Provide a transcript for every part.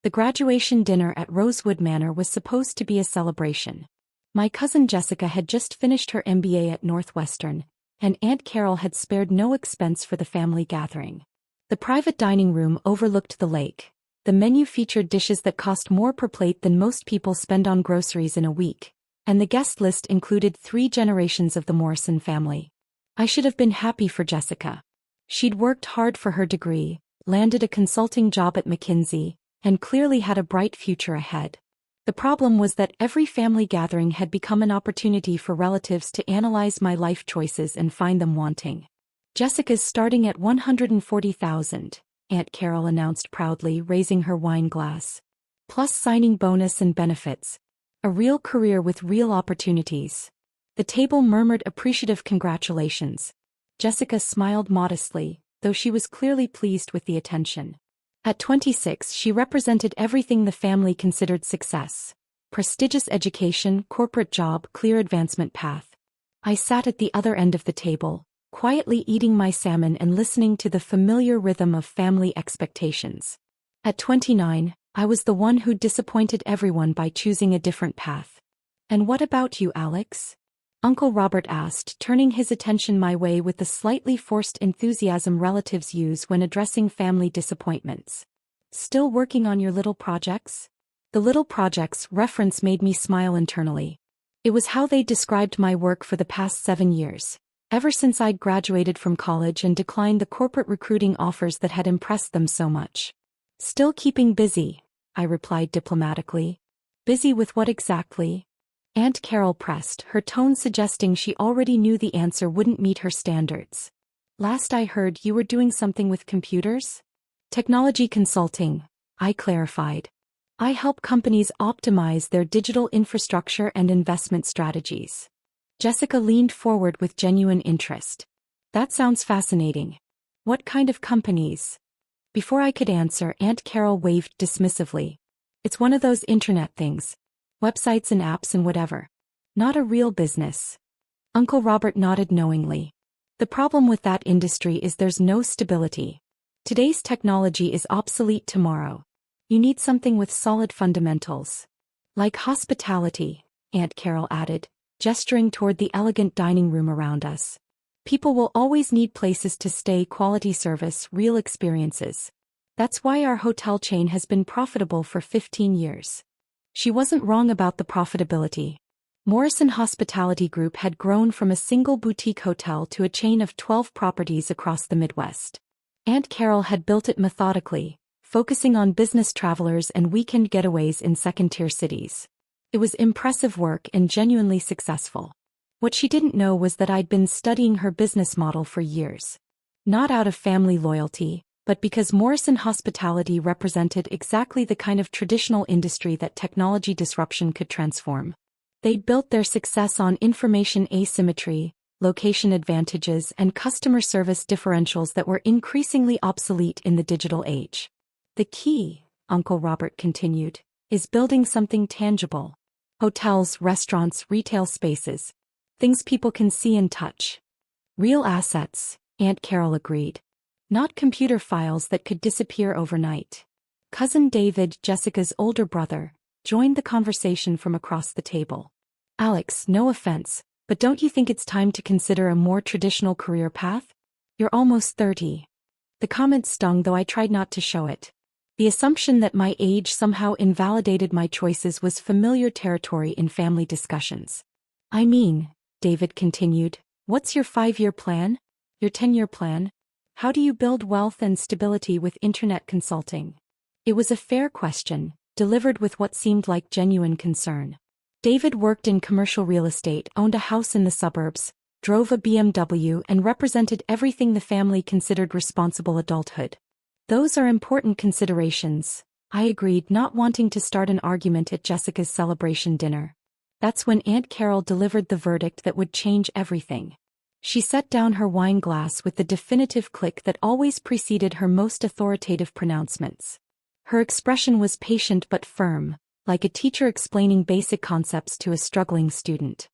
The graduation dinner at Rosewood Manor was supposed to be a celebration. My cousin Jessica had just finished her MBA at Northwestern, and Aunt Carol had spared no expense for the family gathering. The private dining room overlooked the lake. The menu featured dishes that cost more per plate than most people spend on groceries in a week, and the guest list included 3 generations of the Morrison family. I should have been happy for Jessica. She'd worked hard for her degree, landed a consulting job at McKinsey, and clearly had a bright future ahead. The problem was that every family gathering had become an opportunity for relatives to analyze my life choices and find them wanting. "Jessica's starting at $140,000, Aunt Carol announced proudly, raising her wine glass. "Plus signing bonus and benefits. A real career with real opportunities." The table murmured appreciative congratulations. Jessica smiled modestly, though she was clearly pleased with the attention. At 26, she represented everything the family considered success: prestigious education, corporate job, clear advancement path. I sat at the other end of the table, quietly eating my salmon and listening to the familiar rhythm of family expectations. At 29, I was the one who disappointed everyone by choosing a different path. "And what about you, Alex?" Uncle Robert asked, turning his attention my way with the slightly forced enthusiasm relatives use when addressing family disappointments. "Still working on your little projects?" The little projects reference made me smile internally. It was how they described my work for the past 7 years, ever since I'd graduated from college and declined the corporate recruiting offers that had impressed them so much. "Still keeping busy," I replied diplomatically. "Busy with what exactly?" Aunt Carol pressed, her tone suggesting she already knew the answer wouldn't meet her standards. "Last I heard you were doing something with computers?" "Technology consulting," I clarified. "I help companies optimize their digital infrastructure and investment strategies." Jessica leaned forward with genuine interest. "That sounds fascinating. What kind of companies?" Before I could answer, Aunt Carol waved dismissively. "It's one of those internet things. Websites and apps and whatever. Not a real business." Uncle Robert nodded knowingly. "The problem with that industry is there's no stability. Today's technology is obsolete tomorrow. You need something with solid fundamentals." "Like hospitality," Aunt Carol added, gesturing toward the elegant dining room around us. "People will always need places to stay, quality service, real experiences. That's why our hotel chain has been profitable for 15 years. She wasn't wrong about the profitability. Morrison Hospitality Group had grown from a single boutique hotel to a chain of 12 properties across the Midwest. Aunt Carol had built it methodically, focusing on business travelers and weekend getaways in second-tier cities. It was impressive work and genuinely successful. What she didn't know was that I'd been studying her business model for years. Not out of family loyalty, but because Morrison Hospitality represented exactly the kind of traditional industry that technology disruption could transform. They'd built their success on information asymmetry, location advantages, and customer service differentials that were increasingly obsolete in the digital age. "The key," Uncle Robert continued, "is building something tangible. Hotels, restaurants, retail spaces. Things people can see and touch. Real assets," Aunt Carol agreed. "Not computer files that could disappear overnight." Cousin David, Jessica's older brother, joined the conversation from across the table. "Alex, no offense, but don't you think it's time to consider a more traditional career path? You're almost 30. The comment stung, though I tried not to show it. The assumption that my age somehow invalidated my choices was familiar territory in family discussions. "I mean," David continued, "what's your 5-year plan? Your 10-year plan? How do you build wealth and stability with internet consulting?" It was a fair question, delivered with what seemed like genuine concern. David worked in commercial real estate, owned a house in the suburbs, drove a BMW, and represented everything the family considered responsible adulthood. "Those are important considerations," I agreed, not wanting to start an argument at Jessica's celebration dinner. That's when Aunt Carol delivered the verdict that would change everything. She set down her wine glass with the definitive click that always preceded her most authoritative pronouncements. Her expression was patient but firm, like a teacher explaining basic concepts to a struggling student.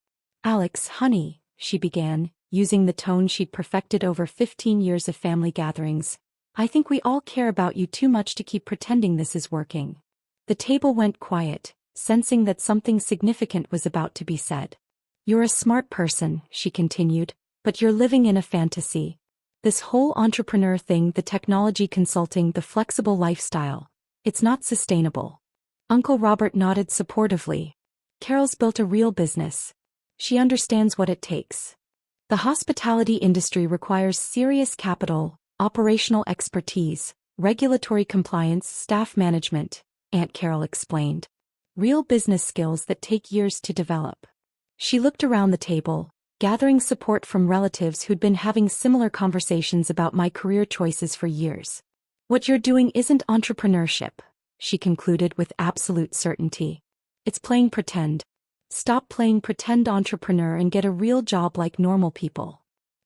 "Alex, honey," she began, using the tone she'd perfected over 15 years of family gatherings, "I think we all care about you too much to keep pretending this is working. The table went quiet, sensing that something significant was about to be said. "You're a smart person," she continued, "but you're living in a fantasy. This whole entrepreneur thing, the technology consulting, the flexible lifestyle, it's not sustainable." Uncle Robert nodded supportively. "Carol's built a real business. She understands what it takes. The hospitality industry requires serious capital, operational expertise, regulatory compliance, staff management," Aunt Carol explained. "Real business skills that take years to develop." She looked around the table, gathering support from relatives who'd been having similar conversations about my career choices for years. "What you're doing isn't entrepreneurship," she concluded with absolute certainty. "It's playing pretend. Stop playing pretend entrepreneur and get a real job like normal people."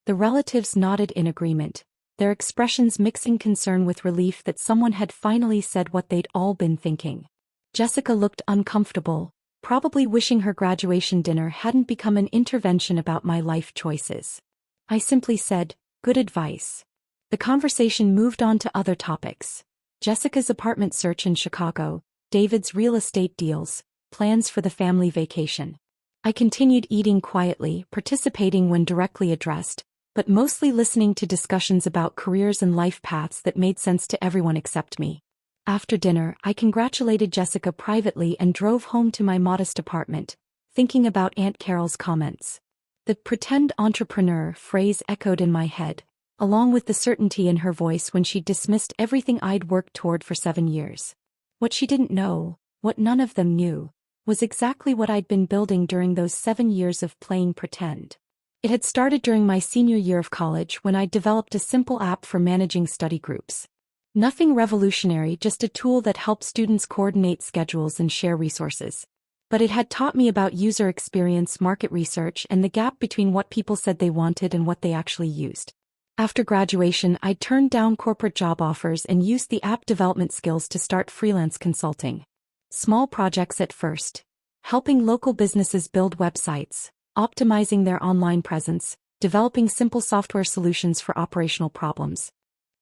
The relatives nodded in agreement, their expressions mixing concern with relief that someone had finally said what they'd all been thinking. Jessica looked uncomfortable, probably wishing her graduation dinner hadn't become an intervention about my life choices. I simply said, "Good advice." The conversation moved on to other topics. Jessica's apartment search in Chicago, David's real estate deals, plans for the family vacation. I continued eating quietly, participating when directly addressed, but mostly listening to discussions about careers and life paths that made sense to everyone except me. After dinner, I congratulated Jessica privately and drove home to my modest apartment, thinking about Aunt Carol's comments. The "pretend entrepreneur" phrase echoed in my head, along with the certainty in her voice when she dismissed everything I'd worked toward for 7 years. What she didn't know, what none of them knew, was exactly what I'd been building during those 7 years of playing pretend. It had started during my senior year of college when I developed a simple app for managing study groups. Nothing revolutionary, just a tool that helped students coordinate schedules and share resources. But it had taught me about user experience, market research, and the gap between what people said they wanted and what they actually used. After graduation, I turned down corporate job offers and used the app development skills to start freelance consulting. Small projects at first, helping local businesses build websites, optimizing their online presence, developing simple software solutions for operational problems.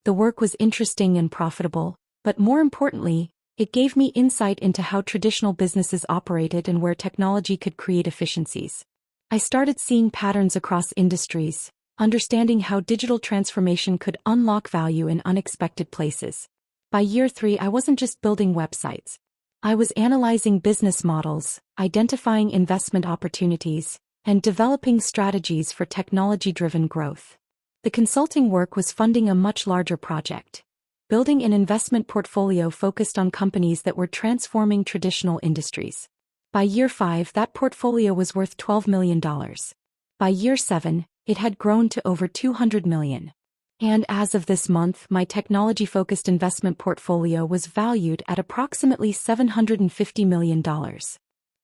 The work was interesting and profitable, but more importantly, it gave me insight into how traditional businesses operated and where technology could create efficiencies. I started seeing patterns across industries, understanding how digital transformation could unlock value in unexpected places. By year 3, I wasn't just building websites. I was analyzing business models, identifying investment opportunities, and developing strategies for technology-driven growth. The consulting work was funding a much larger project, building an investment portfolio focused on companies that were transforming traditional industries. By year 5, that portfolio was worth $12 million. By year 7, it had grown to over $200 million. And as of this month, my technology-focused investment portfolio was valued at approximately $750 million.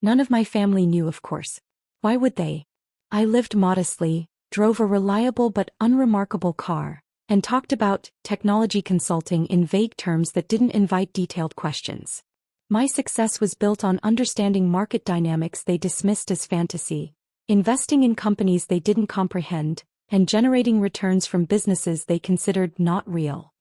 None of my family knew, of course. Why would they? I lived modestly, drove a reliable but unremarkable car, and talked about technology consulting in vague terms that didn't invite detailed questions. My success was built on understanding market dynamics they dismissed as fantasy, investing in companies they didn't comprehend, and generating returns from businesses they considered not real.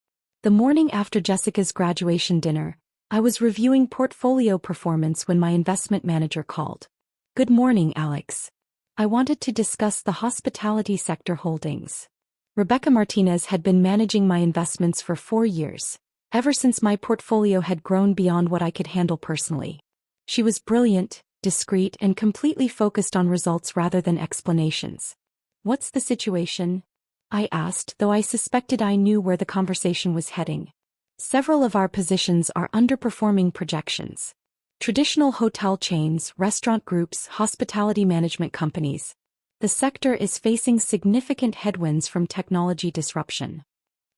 The morning after Jessica's graduation dinner, I was reviewing portfolio performance when my investment manager called. "Good morning, Alex. I wanted to discuss the hospitality sector holdings." Rebecca Martinez had been managing my investments for 4 years, ever since my portfolio had grown beyond what I could handle personally. She was brilliant, discreet, and completely focused on results rather than explanations. "What's the situation?" I asked, though I suspected I knew where the conversation was heading. "Several of our positions are underperforming projections. Traditional hotel chains, restaurant groups, hospitality management companies. The sector is facing significant headwinds from technology disruption."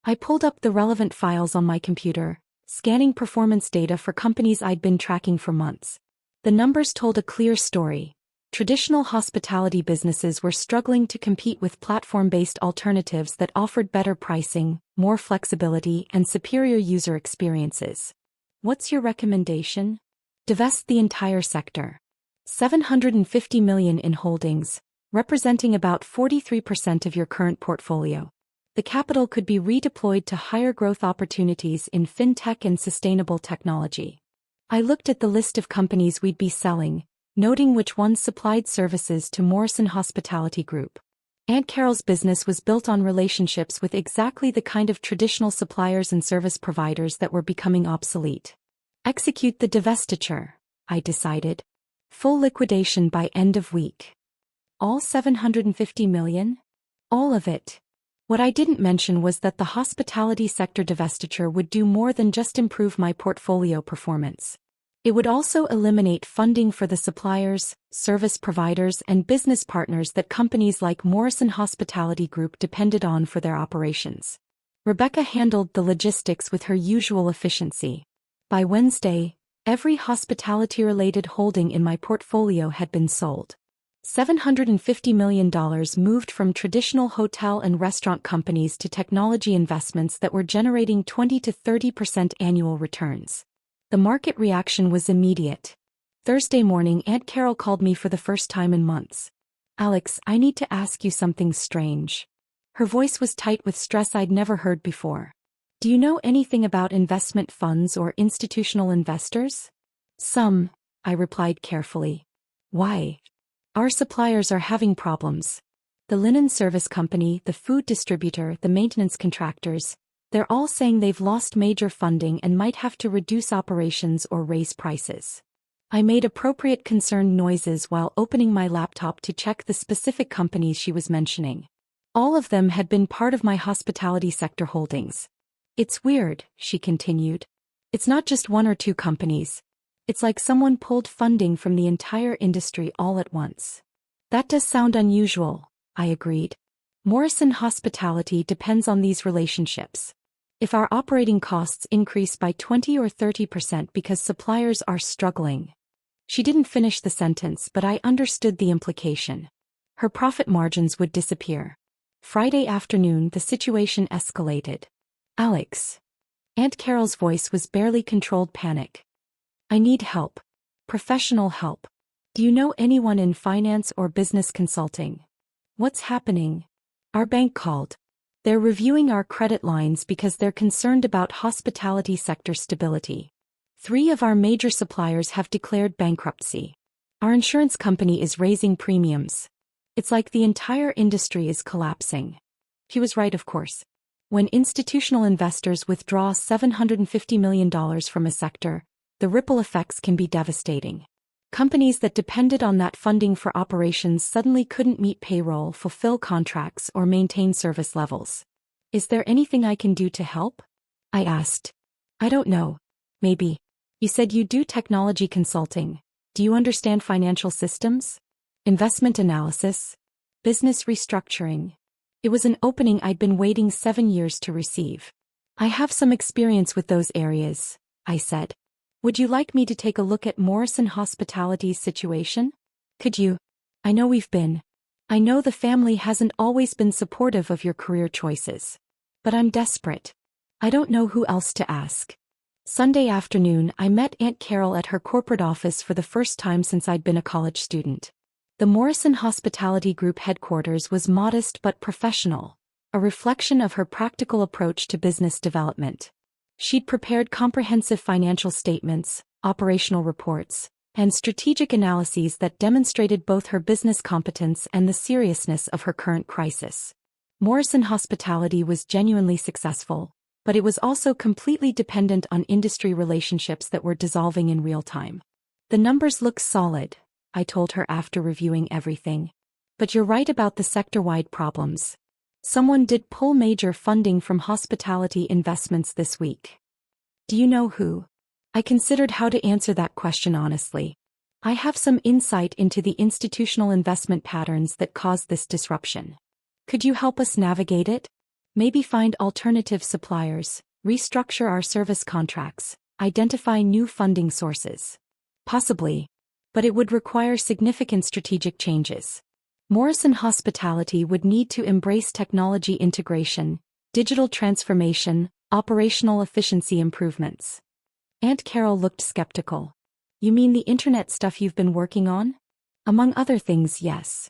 I pulled up the relevant files on my computer, scanning performance data for companies I'd been tracking for months. The numbers told a clear story. Traditional hospitality businesses were struggling to compete with platform-based alternatives that offered better pricing, more flexibility, and superior user experiences. "What's your recommendation?" "Divest the entire sector. $750 million in holdings, representing about 43% of your current portfolio. The capital could be redeployed to higher growth opportunities in fintech and sustainable technology." I looked at the list of companies we'd be selling, noting which ones supplied services to Morrison Hospitality Group. Aunt Carol's business was built on relationships with exactly the kind of traditional suppliers and service providers that were becoming obsolete. Execute the divestiture, I decided. Full liquidation by end of week. All $750 million? All of it. What I didn't mention was that the hospitality sector divestiture would do more than just improve my portfolio performance. It would also eliminate funding for the suppliers, service providers, and business partners that companies like Morrison Hospitality Group depended on for their operations. Rebecca handled the logistics with her usual efficiency. By Wednesday, every hospitality-related holding in my portfolio had been sold. $750 million moved from traditional hotel and restaurant companies to technology investments that were generating 20 to 30% annual returns. The market reaction was immediate. Thursday morning, Aunt Carol called me for the first time in months. "Alex, I need to ask you something strange." Her voice was tight with stress I'd never heard before. "Do you know anything about investment funds or institutional investors?" "Some," I replied carefully. "Why?" "Our suppliers are having problems. The linen service company, the food distributor, the maintenance contractors, they're all saying they've lost major funding and might have to reduce operations or raise prices." I made appropriate concerned noises while opening my laptop to check the specific companies she was mentioning. All of them had been part of my hospitality sector holdings. "It's weird," she continued. "It's not just one or two companies. It's like someone pulled funding from the entire industry all at once." "That does sound unusual," I agreed. "Morrison Hospitality depends on these relationships. If our operating costs increase by 20 or 30% because suppliers are struggling." She didn't finish the sentence, but I understood the implication. Her profit margins would disappear. Friday afternoon, the situation escalated. "Alex." Aunt Carol's voice was barely controlled panic. "I need help. Professional help. Do you know anyone in finance or business consulting?" "What's happening?" "Our bank called. They're reviewing our credit lines because they're concerned about hospitality sector stability. 3 of our major suppliers have declared bankruptcy. Our insurance company is raising premiums. It's like the entire industry is collapsing." He was right, of course. When institutional investors withdraw $750 million from a sector, the ripple effects can be devastating. Companies that depended on that funding for operations suddenly couldn't meet payroll, fulfill contracts, or maintain service levels. "Is there anything I can do to help?" I asked. "I don't know. Maybe. You said you do technology consulting. Do you understand financial systems? Investment analysis? Business restructuring?" It was an opening I'd been waiting 7 years to receive. "I have some experience with those areas," I said. "Would you like me to take a look at Morrison Hospitality's situation? Could you? I know I know the family hasn't always been supportive of your career choices. But I'm desperate. I don't know who else to ask." Sunday afternoon, I met Aunt Carol at her corporate office for the first time since I'd been a college student. The Morrison Hospitality Group headquarters was modest but professional, a reflection of her practical approach to business development. She'd prepared comprehensive financial statements, operational reports, and strategic analyses that demonstrated both her business competence and the seriousness of her current crisis. Morrison Hospitality was genuinely successful, but it was also completely dependent on industry relationships that were dissolving in real time. "The numbers look solid," I told her after reviewing everything. "But you're right about the sector-wide problems. Someone did pull major funding from hospitality investments this week." "Do you know who?" I considered how to answer that question honestly. "I have some insight into the institutional investment patterns that caused this disruption. Could you help us navigate it? Maybe find alternative suppliers, restructure our service contracts, identify new funding sources?" "Possibly. But it would require significant strategic changes. Morrison Hospitality would need to embrace technology integration, digital transformation, operational efficiency improvements." Aunt Carol looked skeptical. "You mean the internet stuff you've been working on?" "Among other things, yes."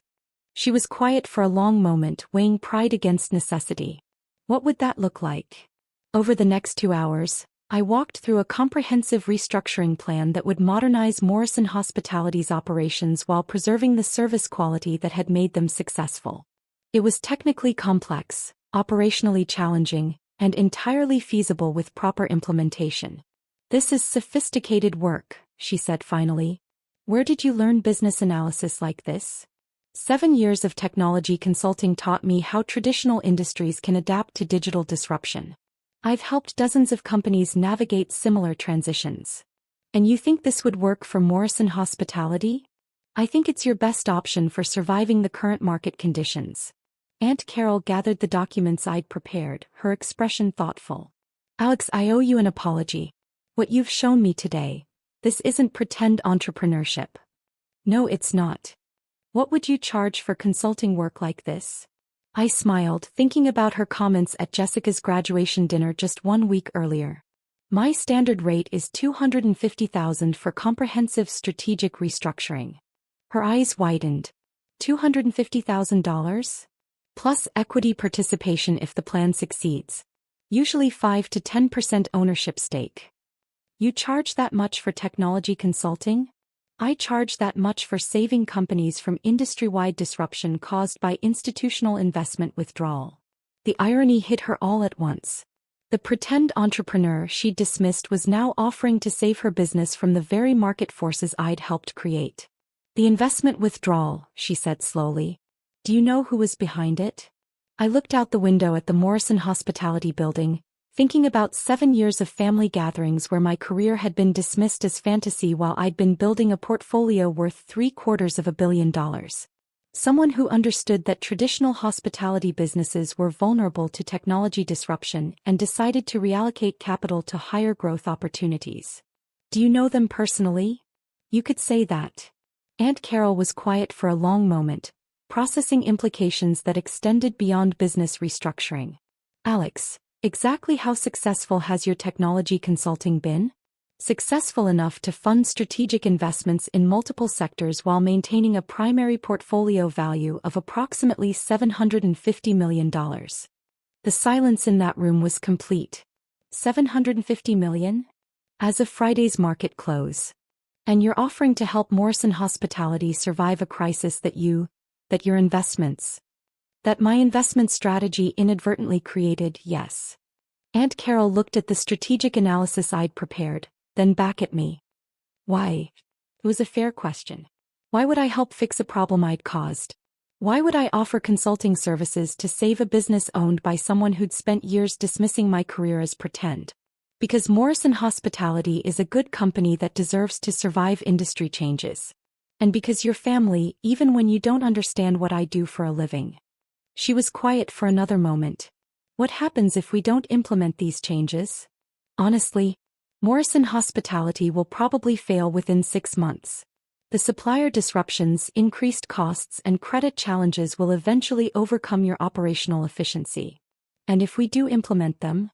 She was quiet for a long moment, weighing pride against necessity. "What would that look like?" "Over the next 2 hours, I walked through a comprehensive restructuring plan that would modernize Morrison Hospitality's operations while preserving the service quality that had made them successful. It was technically complex, operationally challenging, and entirely feasible with proper implementation. "This is sophisticated work," she said finally. "Where did you learn business analysis like this?" 7 years of technology consulting taught me how traditional industries can adapt to digital disruption. I've helped dozens of companies navigate similar transitions. "And you think this would work for Morrison Hospitality?" "I think it's your best option for surviving the current market conditions." Aunt Carol gathered the documents I'd prepared, her expression thoughtful. "Alex, I owe you an apology. What you've shown me today, this isn't pretend entrepreneurship." "No, it's not. What would you charge for consulting work like this?" I smiled, thinking about her comments at Jessica's graduation dinner just 1 week earlier. "My standard rate is $250,000 for comprehensive strategic restructuring." Her eyes widened. $250,000? Plus equity participation if the plan succeeds. Usually 5 to 10% ownership stake. "You charge that much for technology consulting?" "I charge that much for saving companies from industry-wide disruption caused by institutional investment withdrawal." The irony hit her all at once. The pretend entrepreneur she'd dismissed was now offering to save her business from the very market forces I'd helped create. "The investment withdrawal," she said slowly. "Do you know who was behind it?" I looked out the window at the Morrison Hospitality building, thinking about 7 years of family gatherings where my career had been dismissed as fantasy while I'd been building a portfolio worth $750 million. Someone who understood that traditional hospitality businesses were vulnerable to technology disruption and decided to reallocate capital to higher growth opportunities. "Do you know them personally?" "You could say that." Aunt Carol was quiet for a long moment, processing implications that extended beyond business restructuring. "Alex, exactly how successful has your technology consulting been?" "Successful enough to fund strategic investments in multiple sectors while maintaining a primary portfolio value of approximately $750 million. The silence in that room was complete. $750 million? As of Friday's market close. "And you're offering to help Morrison Hospitality survive a crisis that your investments, that my investment strategy inadvertently created?" "Yes." Aunt Carol looked at the strategic analysis I'd prepared, then back at me. "Why?" It was a fair question. Why would I help fix a problem I'd caused? Why would I offer consulting services to save a business owned by someone who'd spent years dismissing my career as pretend? Because Morrison Hospitality is a good company that deserves to survive industry changes. And because your family, even when you don't understand what I do for a living. She was quiet for another moment. "What happens if we don't implement these changes?" "Honestly, Morrison Hospitality will probably fail within 6 months. The supplier disruptions, increased costs, and credit challenges will eventually overcome your operational efficiency. And if we do implement them,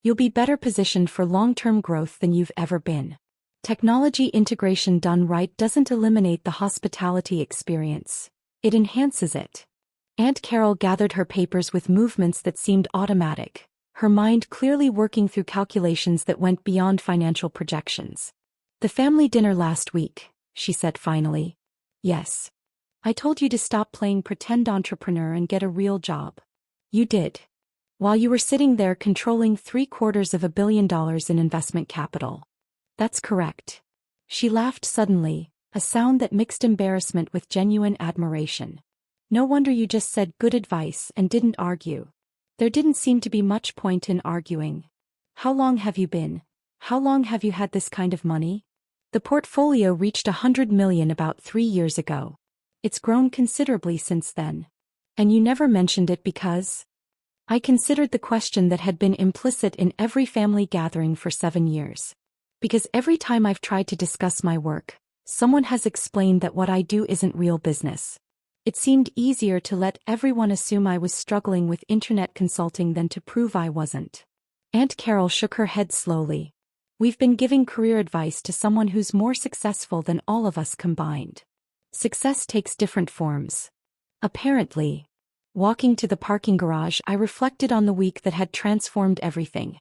you'll be better positioned for long-term growth than you've ever been. Technology integration done right doesn't eliminate the hospitality experience. It enhances it." Aunt Carol gathered her papers with movements that seemed automatic, her mind clearly working through calculations that went beyond financial projections. "The family dinner last week," she said finally. "Yes. I told you to stop playing pretend entrepreneur and get a real job. You did. While you were sitting there controlling $750 million in investment capital." "That's correct." She laughed suddenly, a sound that mixed embarrassment with genuine admiration. "No wonder you just said good advice and didn't argue. There didn't seem to be much point in arguing. How long have you had this kind of money?" "The portfolio reached $100 million about 3 years ago. It's grown considerably since then." "And you never mentioned it because?" I considered the question that had been implicit in every family gathering for 7 years. "Because every time I've tried to discuss my work, someone has explained that what I do isn't real business. It seemed easier to let everyone assume I was struggling with internet consulting than to prove I wasn't." Aunt Carol shook her head slowly. "We've been giving career advice to someone who's more successful than all of us combined. Success takes different forms. Apparently." Walking to the parking garage, I reflected on the week that had transformed everything.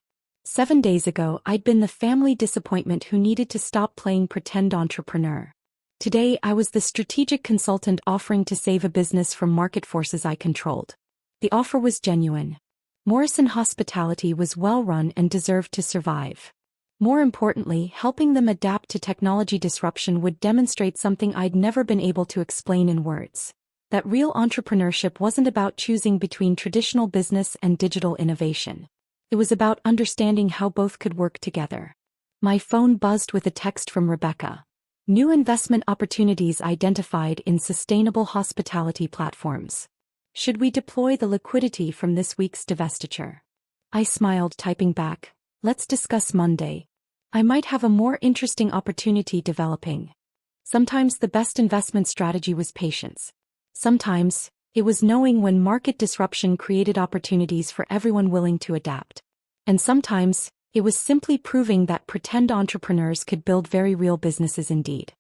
7 days ago, I'd been the family disappointment who needed to stop playing pretend entrepreneur. Today, I was the strategic consultant offering to save a business from market forces I controlled. The offer was genuine. Morrison Hospitality was well-run and deserved to survive. More importantly, helping them adapt to technology disruption would demonstrate something I'd never been able to explain in words. That real entrepreneurship wasn't about choosing between traditional business and digital innovation. It was about understanding how both could work together. My phone buzzed with a text from Rebecca. New investment opportunities identified in sustainable hospitality platforms. Should we deploy the liquidity from this week's divestiture? I smiled, typing back, let's discuss Monday. I might have a more interesting opportunity developing. Sometimes the best investment strategy was patience. Sometimes, it was knowing when market disruption created opportunities for everyone willing to adapt. And sometimes, it was simply proving that pretend entrepreneurs could build very real businesses indeed.